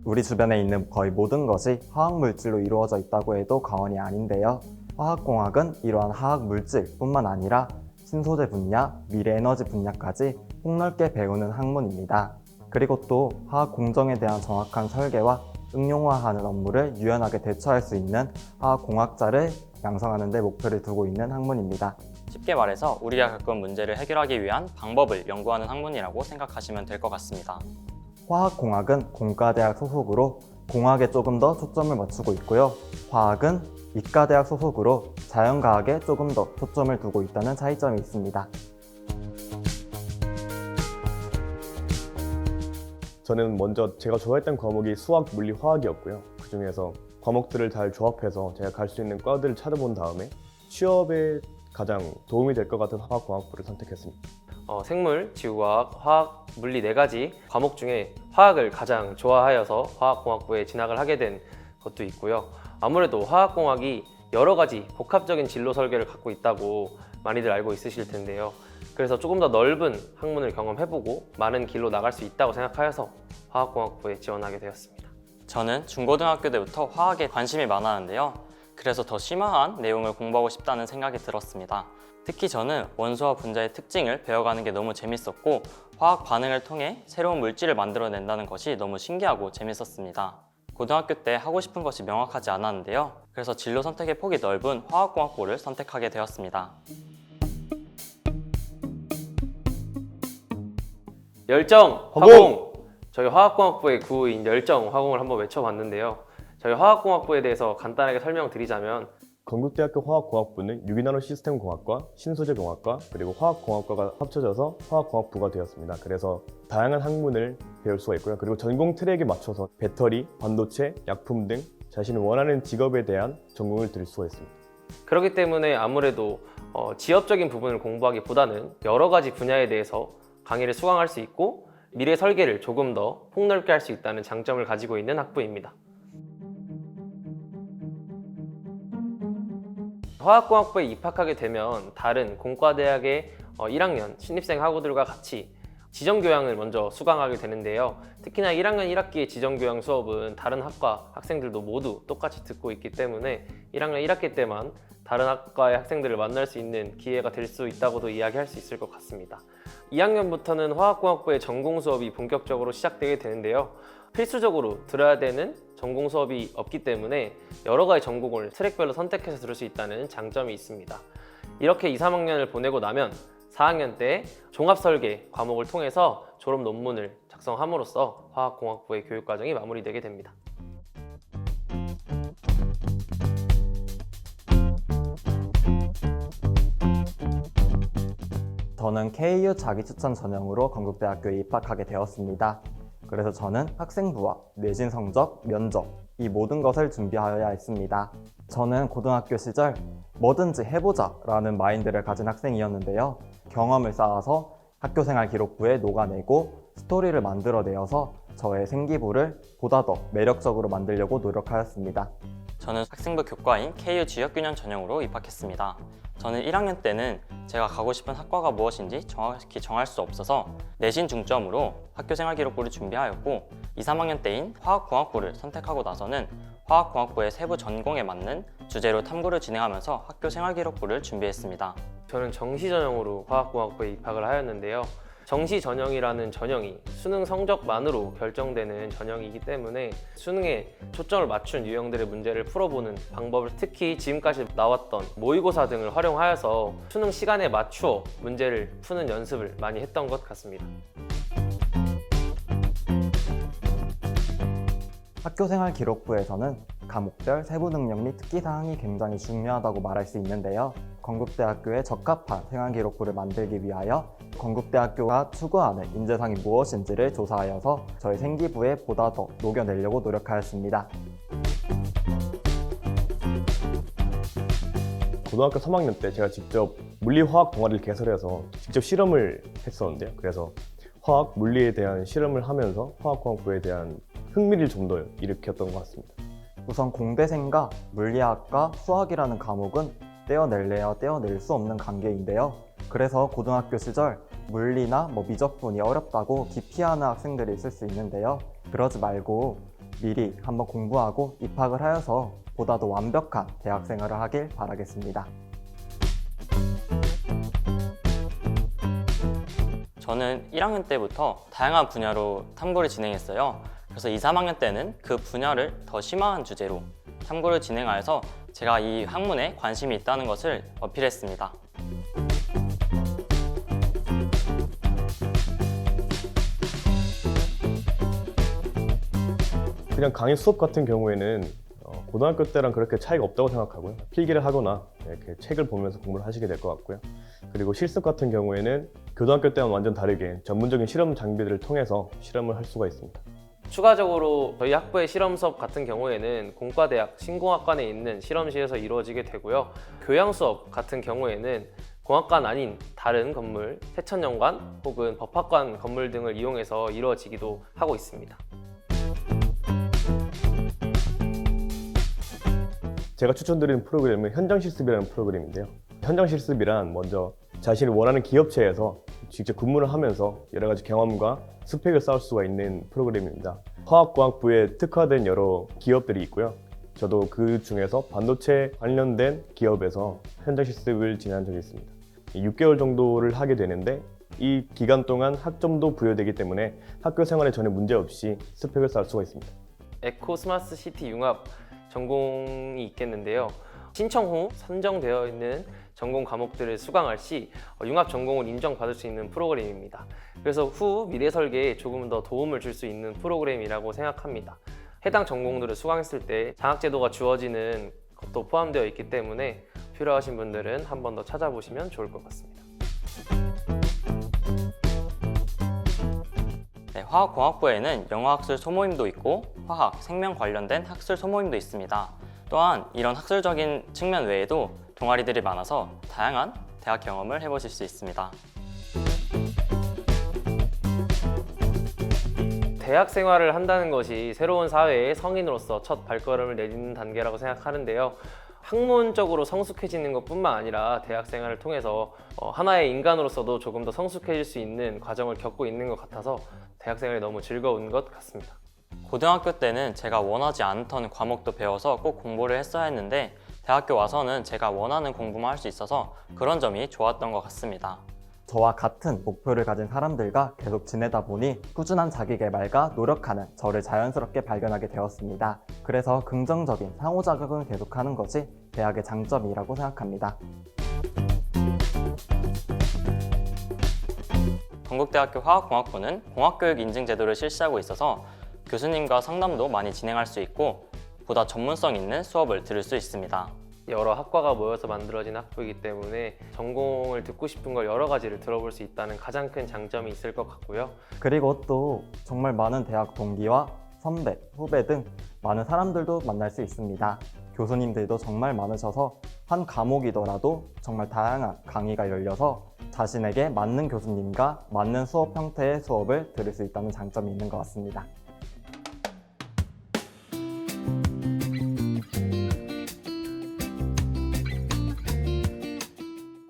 우리 주변에 있는 거의 모든 것이 화학물질로 이루어져 있다고 해도 과언이 아닌데요. 화학공학은 이러한 화학물질뿐만 아니라 신소재 분야, 미래에너지 분야까지 폭넓게 배우는 학문입니다. 그리고 또 화학 공정에 대한 정확한 설계와 응용화하는 업무를 유연하게 대처할 수 있는 화학공학자를 양성하는 데 목표를 두고 있는 학문입니다. 쉽게 말해서 우리가 겪은 문제를 해결하기 위한 방법을 연구하는 학문이라고 생각하시면 될 것 같습니다. 화학공학은 공과대학 소속으로 공학에 조금 더 초점을 맞추고 있고요. 화학은 이과대학 소속으로 자연과학에 조금 더 초점을 두고 있다는 차이점이 있습니다. 저는 먼저 제가 좋아했던 과목이 수학, 물리, 화학이었고요. 그 중에서 과목들을 잘 조합해서 제가 갈 수 있는 과들을 찾아본 다음에 취업에 가장 도움이 될 것 같은 화학공학부를 선택했습니다. 생물, 지구과학, 화학, 물리 4가지 과목 중에 화학을 가장 좋아하여서 화학공학부에 진학을 하게 된 것도 있고요. 아무래도 화학공학이 여러 가지 복합적인 진로 설계를 갖고 있다고 많이들 알고 있으실 텐데요. 그래서 조금 더 넓은 학문을 경험해보고 많은 길로 나갈 수 있다고 생각하여서 화학공학부에 지원하게 되었습니다. 저는 중고등학교 때부터 화학에 관심이 많았는데요. 그래서 더 심화한 내용을 공부하고 싶다는 생각이 들었습니다. 특히 저는 원소와 분자의 특징을 배워가는 게 너무 재밌었고 화학 반응을 통해 새로운 물질을 만들어낸다는 것이 너무 신기하고 재밌었습니다. 고등학교 때 하고 싶은 것이 명확하지 않았는데요. 그래서 진로 선택의 폭이 넓은 화학공학부를 선택하게 되었습니다. 열정, 화공! 저희 화학공학부의 구호인 열정, 화공을 한번 외쳐봤는데요. 저희 화학공학부에 대해서 간단하게 설명드리자면 건국대학교 화학공학부는 유기나노 시스템공학과, 신소재공학과, 그리고 화학공학과가 합쳐져서 화학공학부가 되었습니다. 그래서 다양한 학문을 배울 수가 있고요. 그리고 전공 트랙에 맞춰서 배터리, 반도체, 약품 등 자신이 원하는 직업에 대한 전공을 들을 수가 있습니다. 그렇기 때문에 아무래도 지엽적인 부분을 공부하기보다는 여러 가지 분야에 대해서 강의를 수강할 수 있고 미래 설계를 조금 더 폭넓게 할 수 있다는 장점을 가지고 있는 학부입니다. 화학공학부에 입학하게 되면 다른 공과대학의 1학년 신입생 학우들과 같이 지정교양을 먼저 수강하게 되는데요. 특히나 1학년 1학기의 지정교양 수업은 다른 학과 학생들도 모두 똑같이 듣고 있기 때문에 1학년 1학기 때만 다른 학과의 학생들을 만날 수 있는 기회가 될 수 있다고도 이야기할 수 있을 것 같습니다. 2학년부터는 화학공학부의 전공 수업이 본격적으로 시작되게 되는데요. 필수적으로 들어야 되는 전공 수업이 없기 때문에 여러 가지 전공을 트랙별로 선택해서 들을 수 있다는 장점이 있습니다. 이렇게 2, 3학년을 보내고 나면 4학년 때 종합설계 과목을 통해서 졸업 논문을 작성함으로써 화학공학부의 교육과정이 마무리되게 됩니다. 저는 KU 자기추천 전형으로 건국대학교에 입학하게 되었습니다. 그래서 저는 학생부와 내신 성적, 면접 이 모든 것을 준비하여야 했습니다. 저는 고등학교 시절 뭐든지 해보자 라는 마인드를 가진 학생이었는데요. 경험을 쌓아서 학교생활 기록부에 녹아내고 스토리를 만들어내어서 저의 생기부를 보다 더 매력적으로 만들려고 노력하였습니다. 저는 학생부 교과인 KU 지역균형 전형으로 입학했습니다. 저는 1학년 때는 제가 가고 싶은 학과가 무엇인지 정확히 정할 수 없어서 내신 중점으로 학교생활 기록부를 준비하였고 2, 3학년 때인 화학공학부를 선택하고 나서는 화학공학부의 세부 전공에 맞는 주제로 탐구를 진행하면서 학교생활 기록부를 준비했습니다. 저는 정시 전형으로 화학공학부에 입학을 하였는데요. 정시 전형이라는 전형이 수능 성적만으로 결정되는 전형이기 때문에 수능에 초점을 맞춘 유형들의 문제를 풀어보는 방법을 특히 지금까지 나왔던 모의고사 등을 활용하여서 수능 시간에 맞추어 문제를 푸는 연습을 많이 했던 것 같습니다. 학교생활 기록부에서는 과목별 세부 능력 및 특기사항이 굉장히 중요하다고 말할 수 있는데요. 건국대학교에 적합한 생활기록부를 만들기 위하여 건국대학교가 추구하는 인재상이 무엇인지를 조사하여서 저희 생기부에 보다 더 녹여내려고 노력하였습니다. 고등학교 3학년 때 제가 직접 물리화학 동아리를 개설해서 직접 실험을 했었는데요. 그래서 화학, 물리에 대한 실험을 하면서 화학공학부에 대한 흥미를 좀 더 일으켰던 것 같습니다. 우선 공대생과 물리학과 수학이라는 과목은 떼어낼래야 떼어낼 수 없는 관계인데요. 그래서 고등학교 시절 물리나 미적분이 어렵다고 기피하는 학생들이 있을 수 있는데요. 그러지 말고 미리 한번 공부하고 입학을 하여서 보다 더 완벽한 대학 생활을 하길 바라겠습니다. 저는 1학년 때부터 다양한 분야로 탐구를 진행했어요. 그래서 2, 3학년 때는 그 분야를 더 심화한 주제로 탐구를 진행하여서 제가 이 학문에 관심이 있다는 것을 어필했습니다. 그냥 강의 수업 같은 경우에는 고등학교 때랑 그렇게 차이가 없다고 생각하고요. 필기를 하거나 이렇게 책을 보면서 공부를 하시게 될 것 같고요. 그리고 실습 같은 경우에는 고등학교 때와는 완전 다르게 전문적인 실험 장비들을 통해서 실험을 할 수가 있습니다. 추가적으로 저희 학부의 실험 수업 같은 경우에는 공과대학 신공학관에 있는 실험실에서 이루어지게 되고요. 교양 수업 같은 경우에는 공학관 아닌 다른 건물, 세천연관 혹은 법학관 건물 등을 이용해서 이루어지기도 하고 있습니다. 제가 추천드리는 프로그램은 현장 실습이라는 프로그램인데요. 현장 실습이란 먼저 자신이 원하는 기업체에서 직접 근무를 하면서 여러 가지 경험과 스펙을 쌓을 수가 있는 프로그램입니다. 화학공학부에 특화된 여러 기업들이 있고요. 저도 그 중에서 반도체 관련된 기업에서 현장 실습을 진행한 적이 있습니다. 6개월 정도를 하게 되는데 이 기간 동안 학점도 부여되기 때문에 학교 생활에 전혀 문제 없이 스펙을 쌓을 수가 있습니다. 에코 스마트 시티 융합 전공이 있겠는데요. 신청 후 선정되어 있는 전공 과목들을 수강할 시 융합 전공을 인정받을 수 있는 프로그램입니다. 그래서 후 미래 설계에 조금 더 도움을 줄 수 있는 프로그램이라고 생각합니다. 해당 전공들을 수강했을 때 장학제도가 주어지는 것도 포함되어 있기 때문에 필요하신 분들은 한 번 더 찾아보시면 좋을 것 같습니다. 네, 화학공학부에는 영어학술 소모임도 있고 화학, 생명 관련된 학술 소모임도 있습니다. 또한 이런 학술적인 측면 외에도 동아리들이 많아서 다양한 대학 경험을 해보실 수 있습니다. 대학 생활을 한다는 것이 새로운 사회의 성인으로서 첫 발걸음을 내딛는 단계라고 생각하는데요. 학문적으로 성숙해지는 것뿐만 아니라 대학 생활을 통해서 하나의 인간으로서도 조금 더 성숙해질 수 있는 과정을 겪고 있는 것 같아서 대학 생활이 너무 즐거운 것 같습니다. 고등학교 때는 제가 원하지 않던 과목도 배워서 꼭 공부를 했어야 했는데 대학교 와서는 제가 원하는 공부만 할 수 있어서 그런 점이 좋았던 것 같습니다. 저와 같은 목표를 가진 사람들과 계속 지내다 보니 꾸준한 자기개발과 노력하는 저를 자연스럽게 발견하게 되었습니다. 그래서 긍정적인 상호작용을 계속하는 것이 대학의 장점이라고 생각합니다. 건국대학교 화학공학부는 공학교육 인증 제도를 실시하고 있어서 교수님과 상담도 많이 진행할 수 있고 보다 전문성 있는 수업을 들을 수 있습니다. 여러 학과가 모여서 만들어진 학부이기 때문에 전공을 듣고 싶은 걸 여러 가지를 들어볼 수 있다는 가장 큰 장점이 있을 것 같고요. 그리고 또 정말 많은 대학 동기와 선배, 후배 등 많은 사람들도 만날 수 있습니다. 교수님들도 정말 많으셔서 한 과목이더라도 정말 다양한 강의가 열려서 자신에게 맞는 교수님과 맞는 수업 형태의 수업을 들을 수 있다는 장점이 있는 것 같습니다.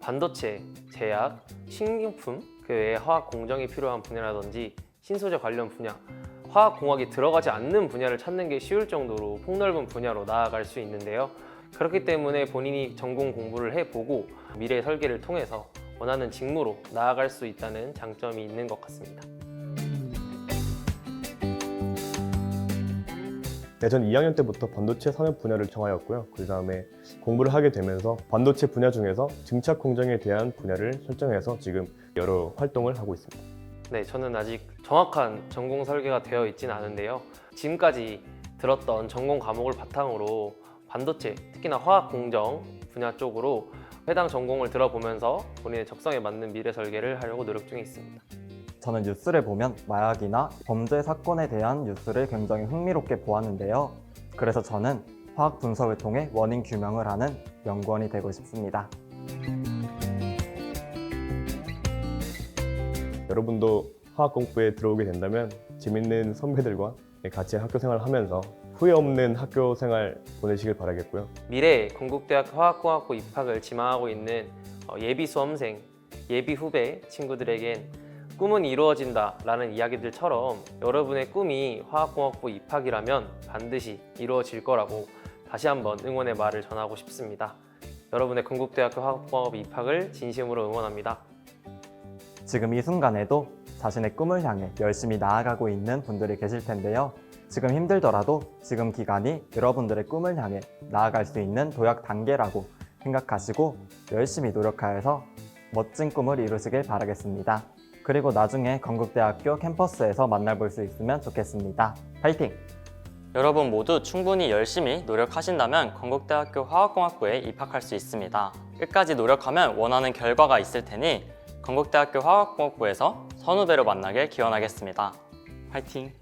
반도체, 제약, 식료품, 그 외에 화학 공정이 필요한 분야라든지 신소재 관련 분야, 화학공학이 들어가지 않는 분야를 찾는 게 쉬울 정도로 폭넓은 분야로 나아갈 수 있는데요. 그렇기 때문에 본인이 전공 공부를 해보고 미래 설계를 통해서 원하는 직무로 나아갈 수 있다는 장점이 있는 것 같습니다. 네, 전 2학년 때부터 반도체 산업 분야를 정하였고요. 그 다음에 공부를 하게 되면서 반도체 분야 중에서 증착 공정에 대한 분야를 설정해서 지금 여러 활동을 하고 있습니다. 네, 저는 아직 정확한 전공 설계가 되어 있지는 않은데요. 지금까지 들었던 전공 과목을 바탕으로 반도체, 특히나 화학 공정 분야 쪽으로 해당 전공을 들어보면서 본인의 적성에 맞는 미래 설계를 하려고 노력 중에 있습니다. 저는 뉴스를 보면 마약이나 범죄 사건에 대한 뉴스를 굉장히 흥미롭게 보았는데요. 그래서 저는 화학 분석을 통해 원인 규명을 하는 연구원이 되고 싶습니다. 여러분도 화학 공부에 들어오게 된다면 재밌는 선배들과 같이 학교 생활을 하면서 후회 없는 학교 생활 보내시길 바라겠고요. 미래에 건국대학 화학공학부 입학을 지망하고 있는 예비 수험생, 예비 후배 친구들에겐 꿈은 이루어진다 라는 이야기들처럼 여러분의 꿈이 화학공학부 입학이라면 반드시 이루어질 거라고 다시 한번 응원의 말을 전하고 싶습니다. 여러분의 건국대학교 화학공학 입학을 진심으로 응원합니다. 지금 이 순간에도 자신의 꿈을 향해 열심히 나아가고 있는 분들이 계실 텐데요. 지금 힘들더라도 지금 기간이 여러분들의 꿈을 향해 나아갈 수 있는 도약 단계라고 생각하시고 열심히 노력하여서 멋진 꿈을 이루시길 바라겠습니다. 그리고 나중에 건국대학교 캠퍼스에서 만나볼 수 있으면 좋겠습니다. 파이팅! 여러분 모두 충분히 열심히 노력하신다면 건국대학교 화학공학부에 입학할 수 있습니다. 끝까지 노력하면 원하는 결과가 있을 테니 건국대학교 화학공학부에서 선후배로 만나길 기원하겠습니다. 파이팅!